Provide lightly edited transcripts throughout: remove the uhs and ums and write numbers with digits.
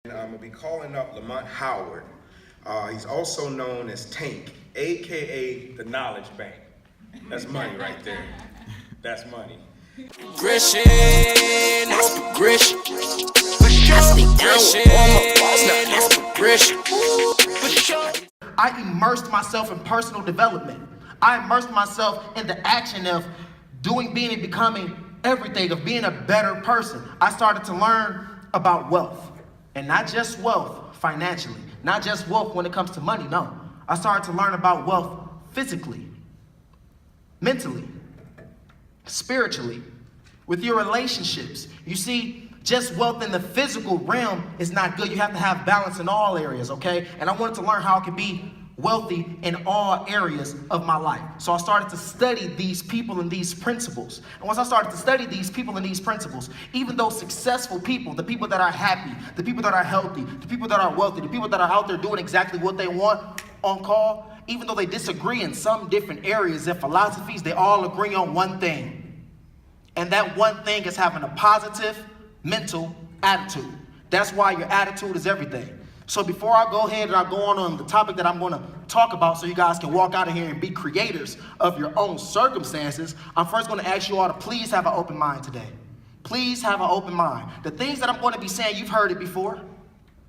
I'm going to be calling up Lamont Howard. He's also known as Tank, a.k.a. the Knowledge Bank. That's money right there. That's money. Progression, that's progression. I stay down with all my balls, now that's progression. I immersed myself in personal development. I immersed myself in the action of being and becoming everything, of being a better person. I started to learn about wealth, and not just wealth financially, not just wealth when it comes to money, no. I started to learn about wealth physically, mentally, spiritually, with your relationships. You see, just wealth in the physical realm is not good. You have to have balance in all areas, okay? And I wanted to learn how I could be wealthy in all areas of my life. So I started to study these people and these principles. And once I started to study these people and these principles, even those successful people, the people that are happy, the people that are healthy, the people that are wealthy, the people that are out there doing exactly what they want on call, even though they disagree in some different areas and philosophies, they all agree on one thing. And that one thing is having a positive mental attitude. That's why your attitude is everything. So before I go ahead and I go on the topic that I'm going to talk about so you guys can walk out of here and be creators of your own circumstances, I'm first going to ask you all to please have an open mind today. Please have an open mind. The things that I'm going to be saying, you've heard it before.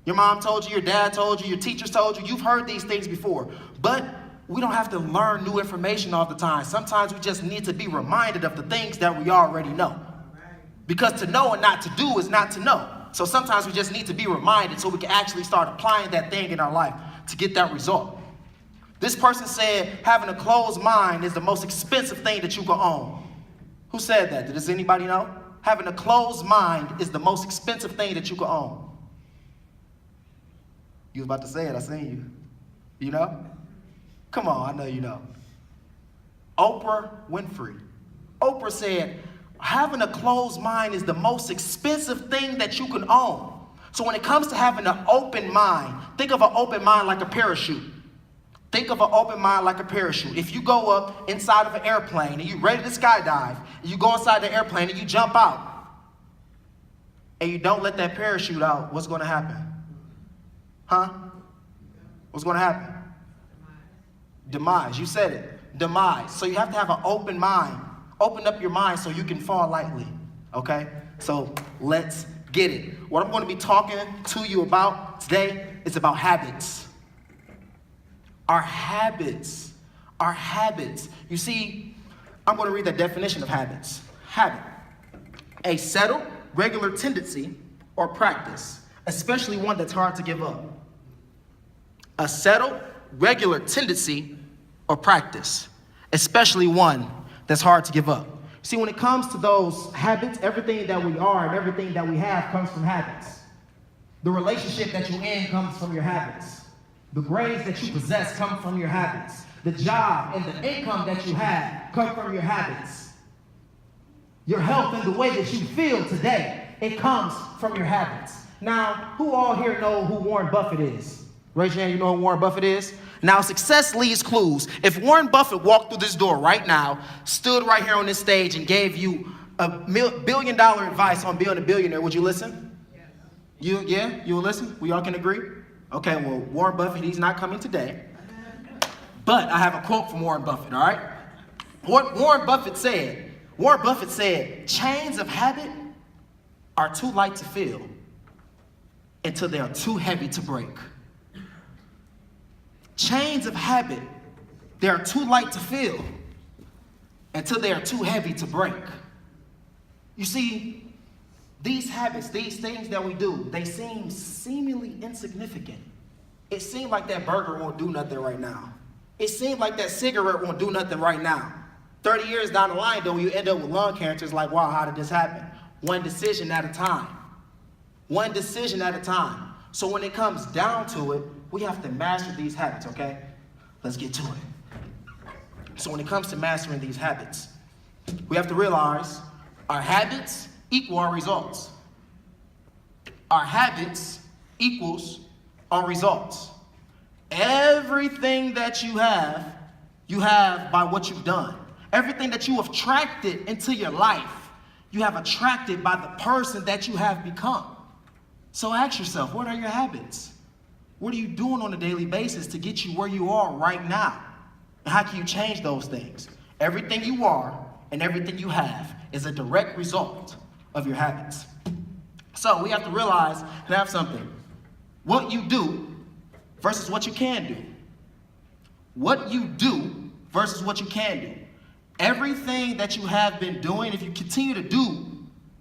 Your mom told you, your dad told you, your teachers told you, you've heard these things before. But we don't have to learn new information all the time. Sometimes we just need to be reminded of the things that we already know. Because to know and not to do is not to know. So sometimes we just need to be reminded so we can actually start applying that thing in our life to get that result. This person said having a closed mind is the most expensive thing that you can own. Who said that? Does anybody know? Having a closed mind is the most expensive thing that you can own. You was about to say it, I seen you. You know? Come on, I know you know. Oprah Winfrey. Oprah said, having a closed mind is the most expensive thing that you can own. So when it comes to having an open mind, think of an open mind like a parachute. Think of an open mind like a parachute. If you go up inside of an airplane and you're ready to skydive, and you go inside the airplane and you jump out, and you don't let that parachute out, what's going to happen? Huh? What's going to happen? Demise. You said it. Demise. So you have to have an open mind. Open up your mind so you can fall lightly, okay? So let's get it. What I'm going to be talking to you about today is about habits. Our habits. Our habits. You see, I'm going to read the definition of habits. Habit. A settled, regular tendency or practice, especially one that's hard to give up. A settled, regular tendency or practice, especially one that's hard to give up. See, when it comes to those habits, everything that we are and everything that we have comes from habits. The relationship that you're in comes from your habits. The grades that you possess come from your habits. The job and the income that you have come from your habits. Your health and the way that you feel today, it comes from your habits. Now, who all here know who Warren Buffett is? Raise your hand, you know who Warren Buffett is? Now, success leaves clues. If Warren Buffett walked through this door right now, stood right here on this stage and gave you $1 billion advice on being a billionaire, would you listen? Yes. You will listen? We all can agree? Okay, well, Warren Buffett, he's not coming today. But I have a quote from Warren Buffett, all right? What Warren Buffett said, chains of habit are too light to feel until they are too heavy to break. Chains of habit, they are too light to feel until they are too heavy to break. You see, these habits, these things that we do, they seem seemingly insignificant. It seems like that burger won't do nothing right now. It seems like that cigarette won't do nothing right now. 30 years down the line, though, you end up with lung cancer. It's like, wow, how did this happen? One decision at a time. One decision at a time. So when it comes down to it, we have to master these habits, okay? Let's get to it. So when it comes to mastering these habits, we have to realize our habits equal our results. Our habits equals our results. Everything that you have by what you've done. Everything that you have attracted into your life, you have attracted by the person that you have become. So ask yourself, what are your habits? What are you doing on a daily basis to get you where you are right now? And how can you change those things? Everything you are and everything you have is a direct result of your habits. So we have to realize and have something. What you do versus what you can do. What you do versus what you can do. Everything that you have been doing, if you continue to do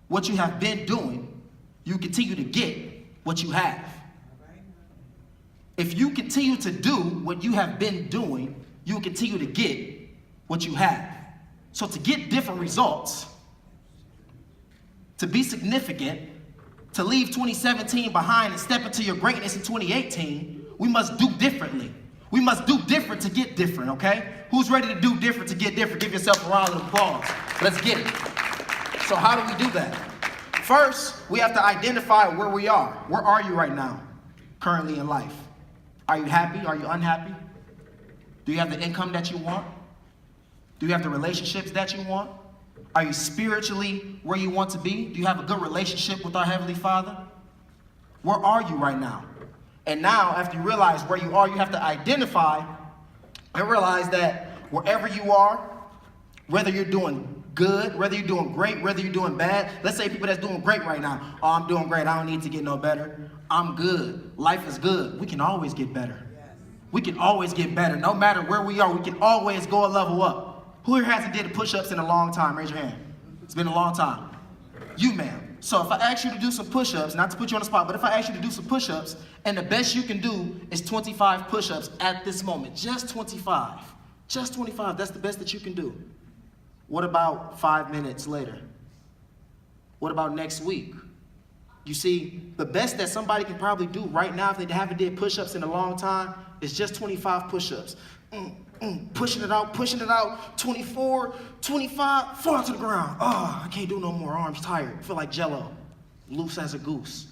what you have been doing, you continue to get what you have. If you continue to do what you have been doing, you will continue to get what you have. So to get different results, to be significant, to leave 2017 behind and step into your greatness in 2018, we must do differently. We must do different to get different, okay? Who's ready to do different to get different? Give yourself a round of applause. Let's get it. So how do we do that? First, we have to identify where we are. Where are you right now, currently in life? Are you happy? Are you unhappy? Do you have the income that you want? Do you have the relationships that you want? Are you spiritually where you want to be? Do you have a good relationship with our Heavenly Father? Where are you right now? And now, after you realize where you are, you have to identify and realize that wherever you are, whether you're doing good, whether you're doing great, whether you're doing bad. Let's say people that's doing great right now. Oh, I'm doing great. I don't need to get no better. I'm good. Life is good. We can always get better. We can always get better. No matter where we are, we can always go a level up. Who here hasn't did push-ups in a long time? Raise your hand. It's been a long time. You, ma'am. So if I ask you to do some push-ups, not to put you on the spot, but if I ask you to do some push-ups, and the best you can do is 25 push-ups at this moment, just 25. Just 25, that's the best that you can do. What about 5 minutes later? What about next week? You see, the best that somebody can probably do right now, if they haven't did push-ups in a long time, is just 25 push-ups. Pushing it out, 24, 25, fall to the ground. Oh, I can't do no more, arms tired. I feel like Jello, loose as a goose.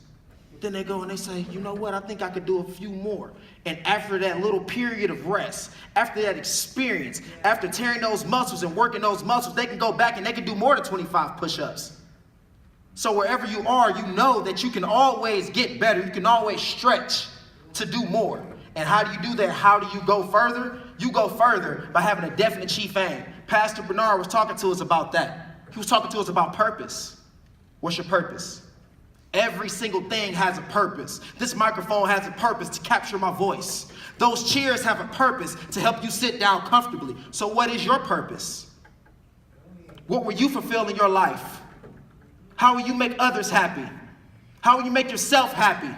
Then they go and they say, you know what, I think I could do a few more. And after that little period of rest, after that experience, after tearing those muscles and working those muscles, they can go back and they can do more than 25 push-ups. So wherever you are, you know that you can always get better. You can always stretch to do more. And how do you do that? How do you go further? You go further by having a definite chief aim. Pastor Bernard was talking to us about that. He was talking to us about purpose. What's your purpose? Every single thing has a purpose. This microphone has a purpose to capture my voice. Those chairs have a purpose to help you sit down comfortably. So what is your purpose? What will you fulfill in your life? How will you make others happy? How will you make yourself happy?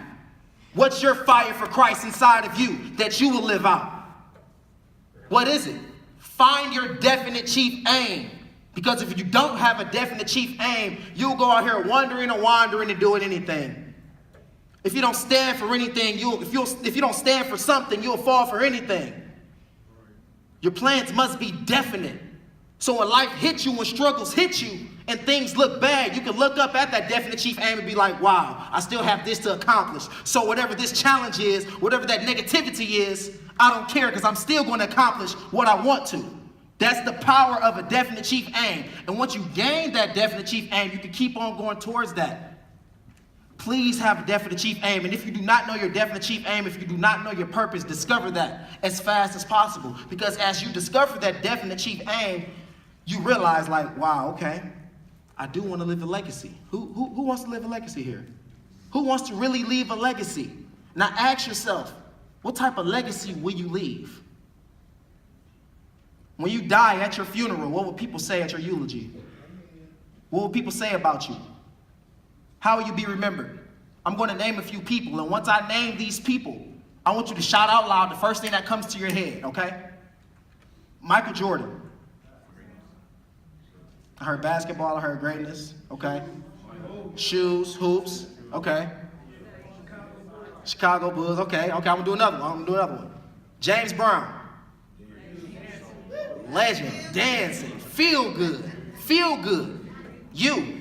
What's your fire for Christ inside of you that you will live out? What is it? Find your definite chief aim. Because if you don't have a definite chief aim, you'll go out here wandering and doing anything. If you don't stand for anything, if you don't stand for something, you'll fall for anything. Your plans must be definite. So when life hits you, when struggles hit you, and things look bad, you can look up at that definite chief aim and be like, wow, I still have this to accomplish. So whatever this challenge is, whatever that negativity is, I don't care because I'm still going to accomplish what I want to. That's the power of a definite chief aim. And once you gain that definite chief aim, you can keep on going towards that. Please have a definite chief aim. And if you do not know your definite chief aim, if you do not know your purpose, discover that as fast as possible. Because as you discover that definite chief aim, you realize like, wow, okay, I do want to live a legacy. Who wants to live a legacy here? Who wants to really leave a legacy? Now ask yourself, what type of legacy will you leave? When you die at your funeral, what will people say at your eulogy? What will people say about you? How will you be remembered? I'm going to name a few people, and once I name these people, I want you to shout out loud the first thing that comes to your head, okay? Michael Jordan. I heard basketball, I heard greatness, okay? Shoes, hoops, okay? Chicago Bulls, okay, I'm gonna do another one. James Brown. Legend, dancing, feel good. You.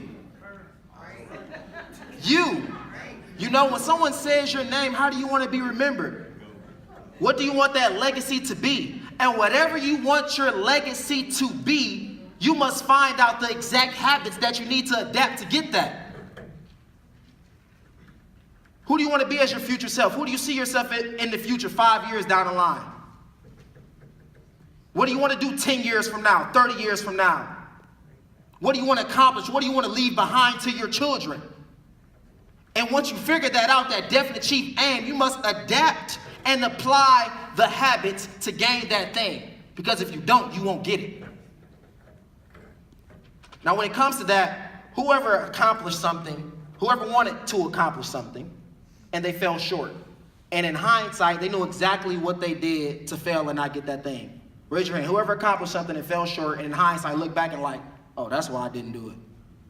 You know, when someone says your name, how do you want to be remembered? What do you want that legacy to be? And whatever you want your legacy to be, you must find out the exact habits that you need to adapt to get that. Who do you want to be as your future self? Who do you see yourself in the future 5 years down the line? What do you want to do 10 years from now, 30 years from now? What do you want to accomplish? What do you want to leave behind to your children? And once you figure that out, that definite chief aim, you must adapt and apply the habits to gain that thing. Because if you don't, you won't get it. Now, when it comes to that, whoever accomplished something, whoever wanted to accomplish something, and they fell short, and in hindsight, they knew exactly what they did to fail and not get that thing. Raise your hand. Whoever accomplished something and fell short, and in hindsight, look back and like, oh, that's why I didn't do it.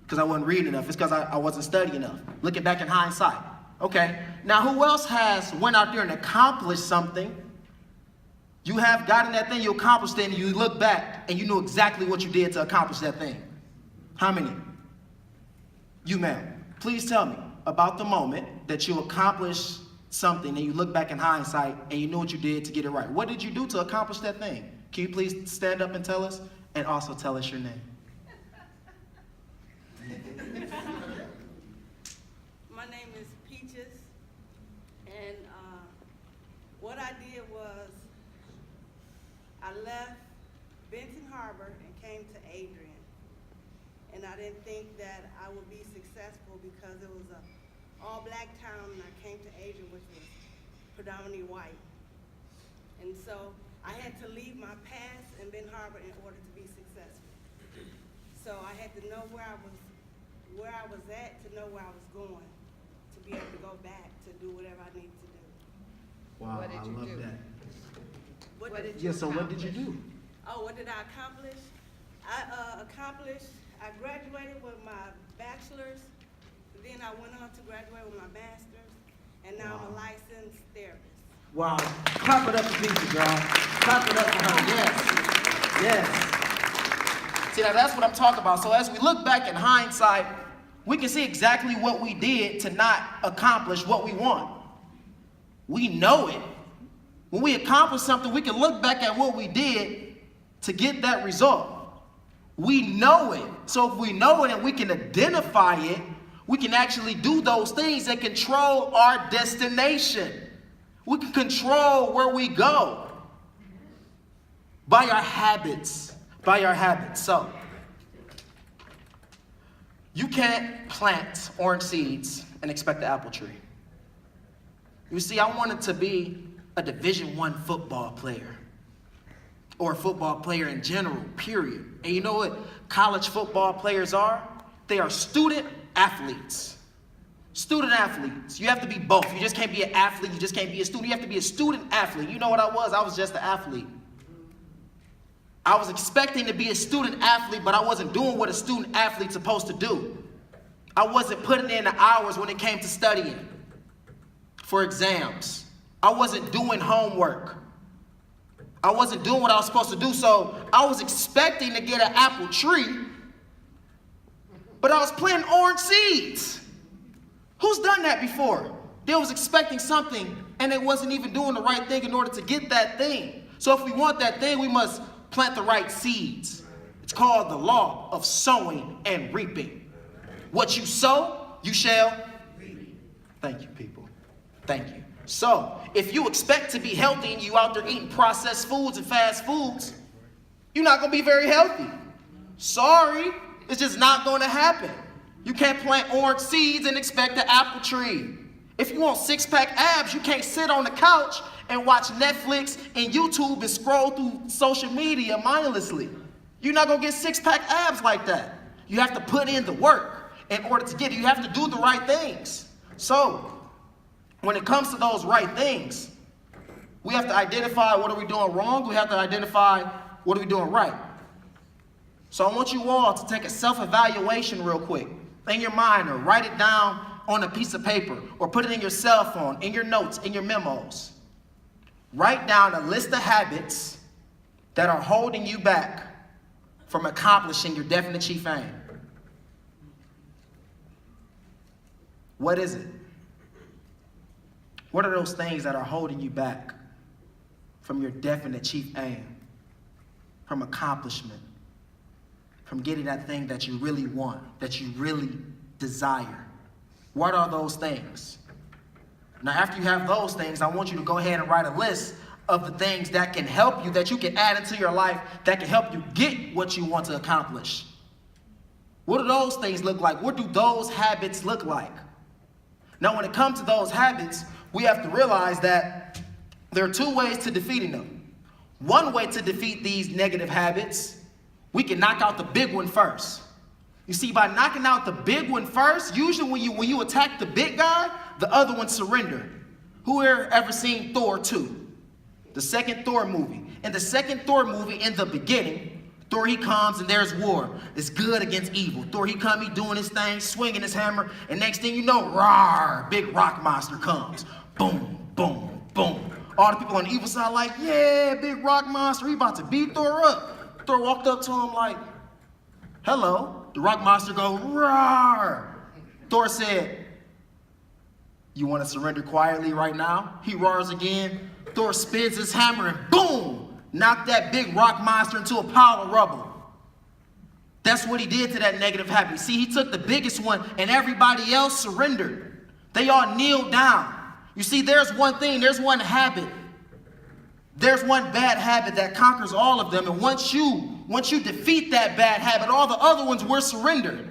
Because I wasn't reading enough. It's because I wasn't studying enough. Looking back in hindsight. Okay. Now, who else has went out there and accomplished something? You have gotten that thing, you accomplished it, and you look back, and you knew exactly what you did to accomplish that thing. How many? You, ma'am. Please tell me about the moment that you accomplished something, and you look back in hindsight, and you knew what you did to get it right. What did you do to accomplish that thing? Can you please stand up and tell us? And also tell us your name. My name is Peaches, and what I did was I left Benton Harbor and came to Adrian, and I didn't think that I would be successful because it was a all-black town, and I came to Adrian, which was predominantly white, and so I had to leave my past in Benton Harbor in order to be successful. So I had to know where I was at to know where I was going, to be able to go back to do whatever I needed to do. Wow, What did I you love do? that. What did Yeah, you so what did you do? Oh, what did I accomplish? I graduated with my bachelor's, then I went on to graduate with my master's, and now I'm a licensed therapist. Wow. Clap it up for Peaches, y'all. Clap it up for her. Yes. Yes. See, now that's what I'm talking about. So as we look back in hindsight, we can see exactly what we did to not accomplish what we want. We know it. When we accomplish something, we can look back at what we did to get that result. We know it. So if we know it and we can identify it, we can actually do those things that control our destination. We can control where we go by our habits. By our habits. So, you can't plant orange seeds and expect an apple tree. You see, I wanted to be a Division I football player, or a football player in general, period. And you know what college football players are? They are student athletes. Student athletes. You have to be both. You just can't be an athlete. You just can't be a student. You have to be a student athlete. You know what I was? I was just an athlete. I was expecting to be a student athlete, but I wasn't doing what a student athlete's supposed to do. I wasn't putting in the hours when it came to studying for exams. I wasn't doing homework. I wasn't doing what I was supposed to do, so I was expecting to get an apple tree, but I was planting orange seeds. Who's done that before? They was expecting something, and they wasn't even doing the right thing in order to get that thing. So if we want that thing, we must plant the right seeds. It's called the law of sowing and reaping. What you sow, you shall reap. Thank you, people. Thank you. So, if you expect to be healthy and you out there eating processed foods and fast foods, you're not going to be very healthy. Sorry, it's just not going to happen. You can't plant orange seeds and expect an apple tree. If you want six-pack abs, you can't sit on the couch and watch Netflix and YouTube and scroll through social media mindlessly. You're not going to get six-pack abs like that. You have to put in the work in order to get it. You have to do the right things. So, when it comes to those right things, we have to identify what are we doing wrong. We have to identify what are we doing right. So I want you all to take a self-evaluation real quick in your mind, or write it down on a piece of paper, or put it in your cell phone, in your notes, in your memos. Write down a list of habits that are holding you back from accomplishing your definite chief aim. What is it? What are those things that are holding you back from your definite chief aim, from accomplishment, from getting that thing that you really want, that you really desire? What are those things? Now, after you have those things, I want you to go ahead and write a list of the things that can help you, that you can add into your life, that can help you get what you want to accomplish. What do those things look like? What do those habits look like? Now, when it comes to those habits, we have to realize that there are two ways to defeating them. One way to defeat these negative habits, we can knock out the big one first. You see, by knocking out the big one first, usually when you attack the big guy, the other ones surrender. Who here ever seen Thor 2? The second Thor movie. In the second Thor movie, in the beginning, Thor, he comes and there's war. It's good against evil. Thor, he come, he doing his thing, swinging his hammer, and next thing you know, roar, big rock monster comes. Boom, boom, boom. All the people on the evil side like, yeah, big rock monster, he about to beat Thor up. Thor walked up to him like, hello. The rock monster go, roar. Thor said, you want to surrender quietly right now? He roars again. Thor spins his hammer and boom, knocked that big rock monster into a pile of rubble. That's what he did to that negative habit. See, he took the biggest one and everybody else surrendered. They all kneeled down. You see, there's one thing, there's one habit. There's one bad habit that conquers all of them. And once you defeat that bad habit, all the other ones were surrendered.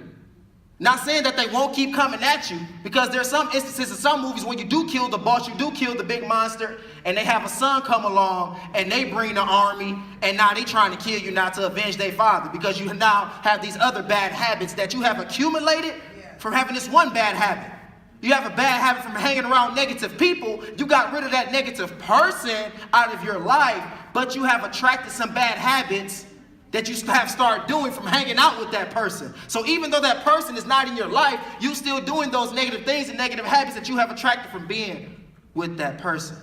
Not saying that they won't keep coming at you, because there's some instances in some movies when you do kill the boss, you do kill the big monster, and they have a son come along, and they bring the army, and now they trying to kill you now to avenge their father, because you now have these other bad habits that you have accumulated from having this one bad habit. You have a bad habit from hanging around negative people. You got rid of that negative person out of your life, but you have attracted some bad habits that you have started doing from hanging out with that person. So even though that person is not in your life, you still doing those negative things and negative habits that you have attracted from being with that person.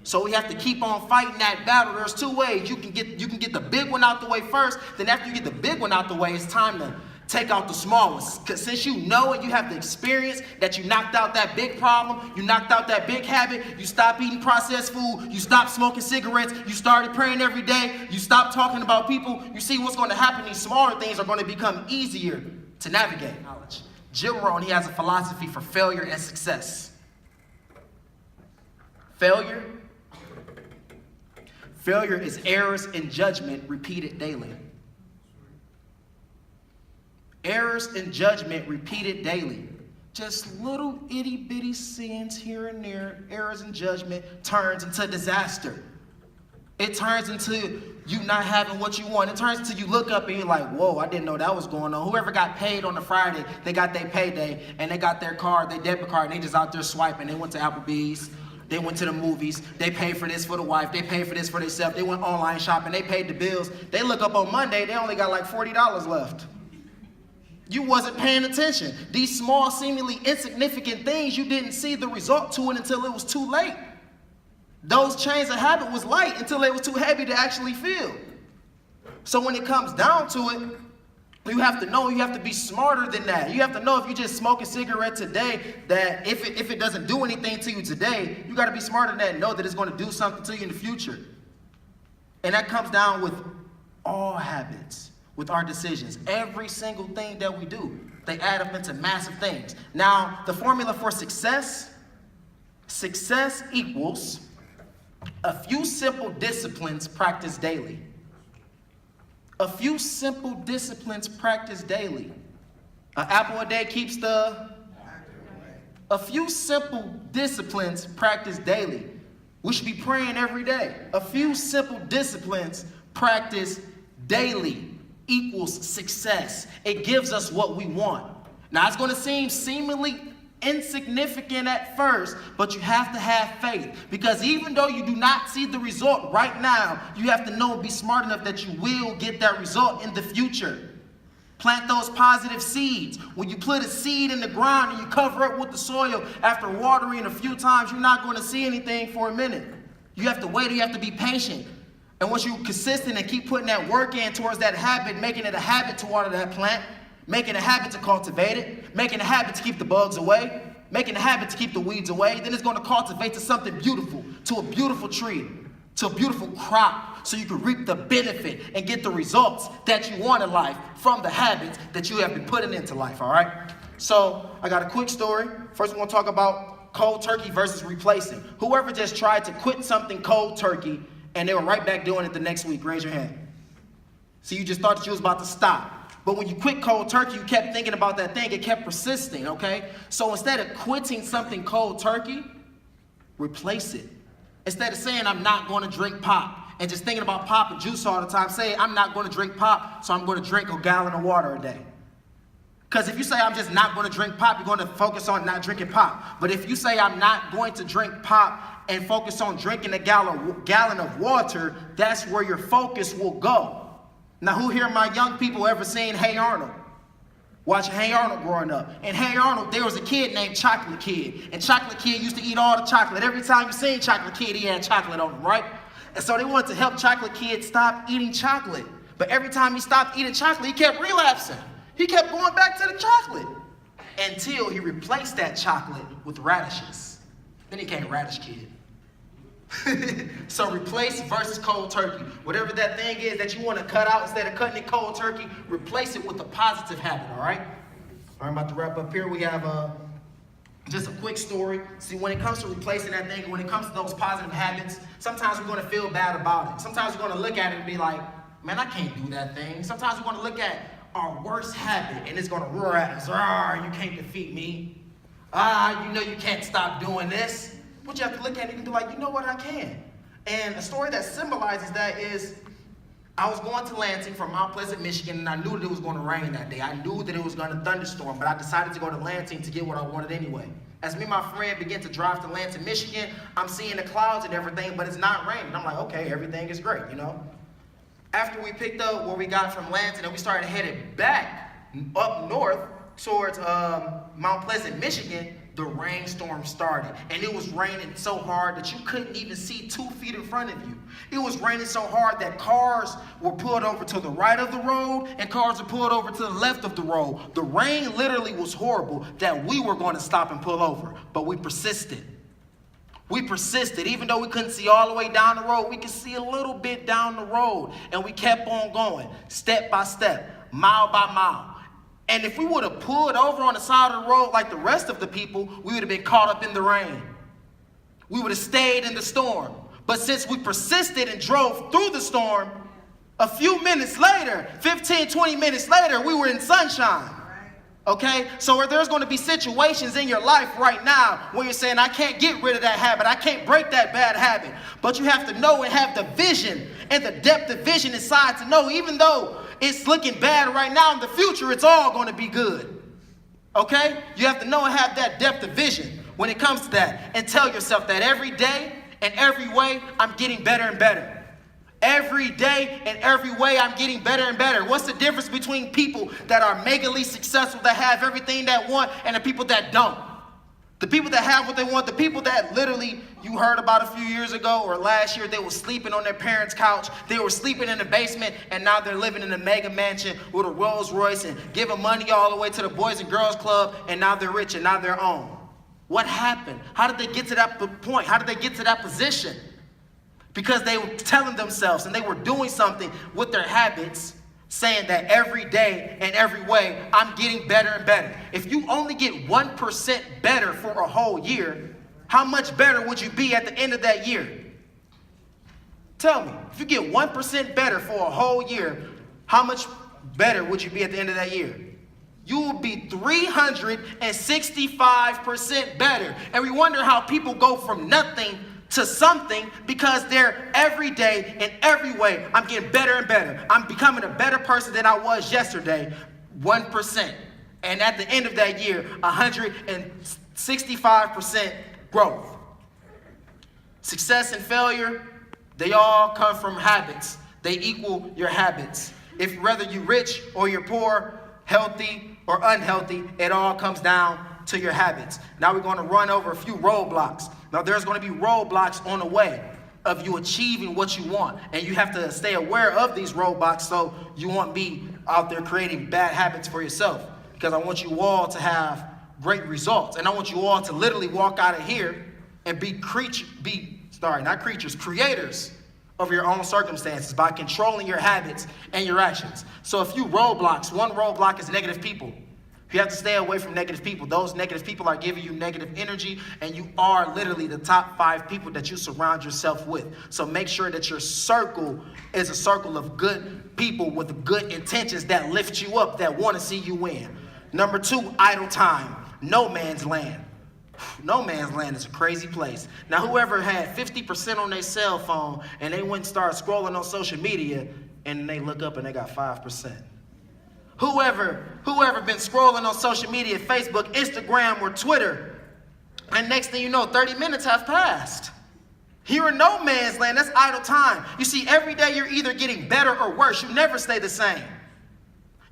So we have to keep on fighting that battle. There's two ways. You can get the big one out the way first. Then after you get the big one out the way, it's time to take out the small ones. Because since you know and you have the experience that you knocked out that big problem, you knocked out that big habit, you stopped eating processed food, you stopped smoking cigarettes, you started praying every day, you stopped talking about people, you see what's going to happen. These smaller things are going to become easier to navigate. Knowledge. Jim Rohn, he has a philosophy for failure and success. Failure is errors in judgment repeated daily. Errors in judgment repeated daily. Just little itty bitty sins here and there, errors in judgment turns into disaster. It turns into you not having what you want. It turns into you look up and you're like, whoa, I didn't know that was going on. Whoever got paid on a Friday, they got their payday and they got their card, their debit card, and they just out there swiping. They went to Applebee's. They went to the movies. They paid for this for the wife. They paid for this for themselves. They went online shopping. They paid the bills. They look up on Monday. They only got like $40 left. You wasn't paying attention. These small, seemingly insignificant things, you didn't see the result to it until it was too late. Those chains of habit was light until they was too heavy to actually feel. So when it comes down to it, you have to know, you have to be smarter than that. You have to know if you just smoke a cigarette today, that if it doesn't do anything to you today, you got to be smarter than that and know that it's going to do something to you in the future. And that comes down with all habits, with our decisions. Every single thing that we do, they add up into massive things. Now, the formula for success equals a few simple disciplines practiced daily. A few simple disciplines practiced daily. An apple a day keeps the... A few simple disciplines practiced daily. We should be praying every day. A few simple disciplines practiced daily equals success. It gives us what we want. Now, it's going to seem seemingly insignificant at first, but you have to have faith, because even though you do not see the result right now, you have to know and be smart enough that you will get that result in the future. Plant those positive seeds. When you put a seed in the ground and you cover it with the soil, after watering a few times, you're not going to see anything for a minute. You have to wait, you have to be patient. And once you're consistent and keep putting that work in towards that habit, making it a habit to water that plant, making a habit to cultivate it, making a habit to keep the bugs away, making a habit to keep the weeds away, then it's going to cultivate to something beautiful, to a beautiful tree, to a beautiful crop, so you can reap the benefit and get the results that you want in life from the habits that you have been putting into life, all right? So I got a quick story. First, we're going to talk about Cold turkey versus replacing. Whoever just tried to quit something cold turkey and they were right back doing it the next week, raise your hand. So you just thought that you was about to stop. But when you quit cold turkey, you kept thinking about that thing. It kept persisting, okay? So instead of quitting something cold turkey, replace it. Instead of saying, I'm not going to drink pop, and just thinking about pop and juice all the time, say, I'm not going to drink pop, so I'm going to drink a gallon of water a day. Because if you say, I'm just not going to drink pop, you're going to focus on not drinking pop. But if you say, I'm not going to drink pop and focus on drinking a gallon of water, that's where your focus will go. Now, who here, my young people, ever seen Hey Arnold? Watching Hey Arnold growing up. And Hey Arnold, there was a kid named Chocolate Kid. And Chocolate Kid used to eat all the chocolate. Every time you seen Chocolate Kid, he had chocolate on him, right? And so they wanted to help Chocolate Kid stop eating chocolate. But every time he stopped eating chocolate, he kept relapsing. He kept going back to the chocolate until he replaced that chocolate with radishes. Then he became Radish Kid. So replace versus cold turkey. Whatever that thing is that you want to cut out, instead of cutting it cold turkey, replace it with a positive habit, all right? I'm about to wrap up here. We have just a quick story. See, when it comes to replacing that thing, when it comes to those positive habits, sometimes we're going to feel bad about it. Sometimes we're going to look at it and be like, man, I can't do that thing. Sometimes we're going to look at our worst habit and it's going to roar at us. You can't defeat me. You know you can't stop doing this. But you have to look at it and be like, you know what, I can. And a story that symbolizes that is, I was going to Lansing from Mount Pleasant, Michigan, and I knew that it was going to rain that day. I knew that it was going to thunderstorm, but I decided to go to Lansing to get what I wanted anyway. As me and my friend begin to drive to Lansing, Michigan, I'm seeing the clouds and everything, but it's not raining. I'm like, okay, everything is great, you know. After we picked up where we got from Lansing and we started headed back up north towards Mount Pleasant, Michigan, the rainstorm started. And it was raining so hard that you couldn't even see 2 feet in front of you. It was raining so hard that cars were pulled over to the right of the road and cars were pulled over to the left of the road. The rain literally was horrible that we were going to stop and pull over, but we persisted. We persisted. Even though we couldn't see all the way down the road, we could see a little bit down the road. And we kept on going, step by step, mile by mile. And if we would have pulled over on the side of the road like the rest of the people, we would have been caught up in the rain. We would have stayed in the storm. But since we persisted and drove through the storm, a few minutes later, 15, 20 minutes later, we were in sunshine. Okay? So there's going to be situations in your life right now where you're saying, I can't get rid of that habit. I can't break that bad habit. But you have to know and have the vision and the depth of vision inside to know, even though it's looking bad right now, in the future, it's all going to be good. Okay? You have to know and have that depth of vision when it comes to that. And tell yourself that every day and every way, I'm getting better and better. Every day and every way, I'm getting better and better. What's the difference between people that are megally successful, that have everything that want, and the people that don't? The people that have what they want, the people that literally, you heard about a few years ago or last year, they were sleeping on their parents' couch, they were sleeping in the basement, and now they're living in a mega mansion with a Rolls Royce and giving money all the way to the Boys and Girls Club, and now they're rich and now they're on. What happened? How did they get to that point? How did they get to that position? Because they were telling themselves and they were doing something with their habits, saying that every day and every way, I'm getting better and better. If you only get 1% better for a whole year, how much better would you be at the end of that year? Tell me, if you get 1% better for a whole year, how much better would you be at the end of that year? You will be 365% better. And we wonder how people go from nothing to something because they're every day and every way, I'm getting better and better. I'm becoming a better person than I was yesterday, 1%. And at the end of that year, 165% growth. Success and failure, they all come from habits. They equal your habits. If whether you're rich or you're poor, healthy or unhealthy, it all comes down to your habits. Now we're going to run over a few roadblocks. Now there's going to be roadblocks on the way of you achieving what you want. And you have to stay aware of these roadblocks so you won't be out there creating bad habits for yourself. Because I want you all to have great results. And I want you all to literally walk out of here and be creators of your own circumstances by controlling your habits and your actions. So a few roadblocks. One roadblock is negative people. You have to stay away from negative people. Those negative people are giving you negative energy, and you are literally the top 5 people that you surround yourself with. So make sure that your circle is a circle of good people with good intentions that lift you up, that want to see you win. Number 2, idle time. No man's land. No man's land is a crazy place. Now, whoever had 50% on their cell phone and they went and started scrolling on social media and they look up and they got 5%. Whoever been scrolling on social media, Facebook, Instagram, or Twitter, and next thing you know, 30 minutes have passed. You're in no man's land. That's idle time. You see, every day you're either getting better or worse. You never stay the same.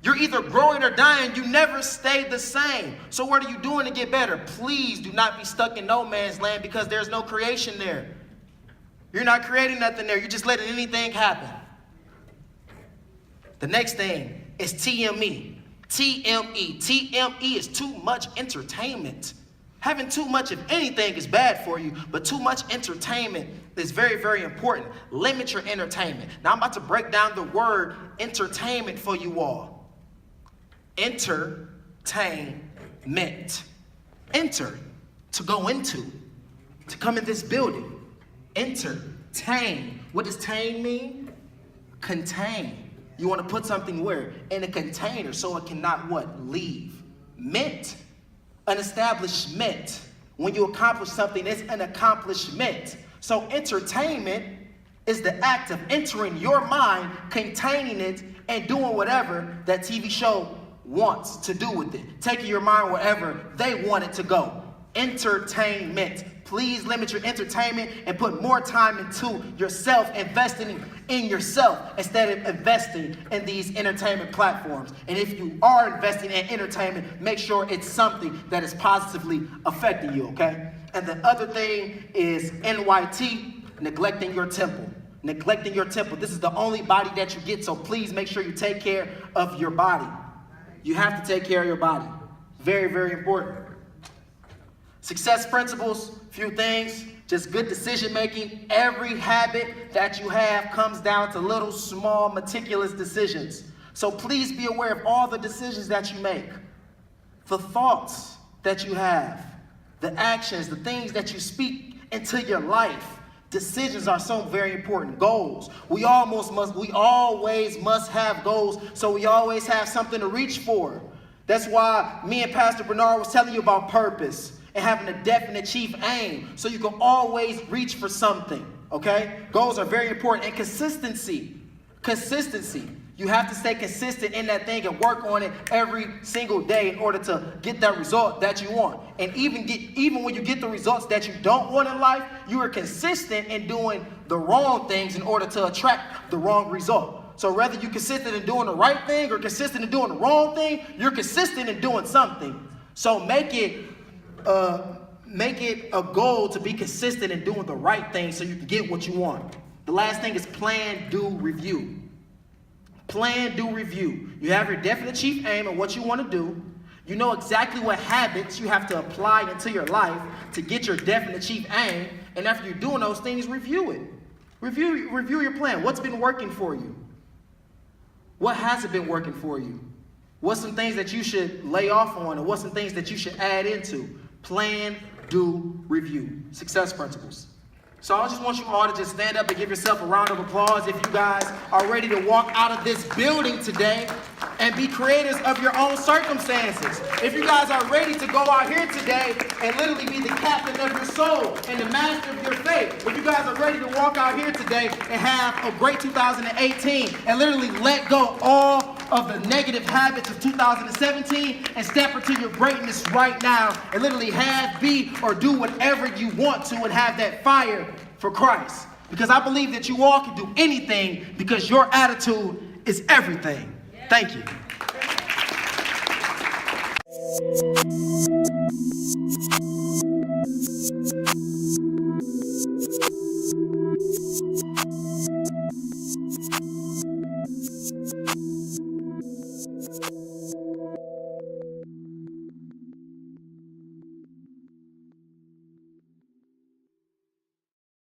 You're either growing or dying. You never stay the same. So what are you doing to get better? Please do not be stuck in no man's land, because there's no creation there. You're not creating nothing there. You're just letting anything happen. The next thing is TME. TME. TME is too much entertainment. Having too much of anything is bad for you, but too much entertainment is very, very important. Limit your entertainment. Now I'm about to break down the word entertainment for you all. Entertainment. Enter, to go into, to come in this building. Entertain. What does tain mean? Contain. You want to put something where? In a container, so it cannot what? Leave. Meant. An establishment. When you accomplish something, it's an accomplishment. So entertainment is the act of entering your mind, containing it, and doing whatever that TV show wants to do with it. Taking your mind wherever they want it to go. Entertainment. Please limit your entertainment and put more time into yourself, investing in yourself instead of investing in these entertainment platforms. And if you are investing in entertainment, make sure it's something that is positively affecting you, okay? And the other thing is NYT, neglecting your temple. Neglecting your temple. This is the only body that you get, so please make sure you take care of your body. You have to take care of your body. Very, very important. Success principles, few things, just good decision making. Every habit that you have comes down to little, small, meticulous decisions. So please be aware of all the decisions that you make, the thoughts that you have, the actions, the things that you speak into your life. Decisions are so very important. Goals. We always must have goals, so we always have something to reach for. That's why me and Pastor Bernard was telling you about purpose and having a definite chief aim, so you can always reach for something, okay? Goals are very important. And consistency. Consistency. You have to stay consistent in that thing and work on it every single day in order to get that result that you want. And even when you get the results that you don't want in life, you are consistent in doing the wrong things in order to attract the wrong result. So whether you're consistent in doing the right thing or consistent in doing the wrong thing, you're consistent in doing something. So make it a goal to be consistent in doing the right thing so you can get what you want. The last thing is plan, do, review. Plan, do, review. You have your definite chief aim of what you want to do. You know exactly what habits you have to apply into your life to get your definite chief aim. And after you're doing those things, review it. Review your plan. What's been working for you? What hasn't been working for you? What's some things that you should lay off on, and what's some things that you should add into? Plan, do, review. Success principles. So I just want you all to just stand up and give yourself a round of applause if you guys are ready to walk out of this building today and be creators of your own circumstances. If you guys are ready to go out here today and literally be the captain of your soul and the master of your fate. If you guys are ready to walk out here today and have a great 2018 and literally let go all of the negative habits of 2017 and step into your greatness right now and literally have, be, or do whatever you want to and have that fire for Christ. Because I believe that you all can do anything because your attitude is everything. Thank you.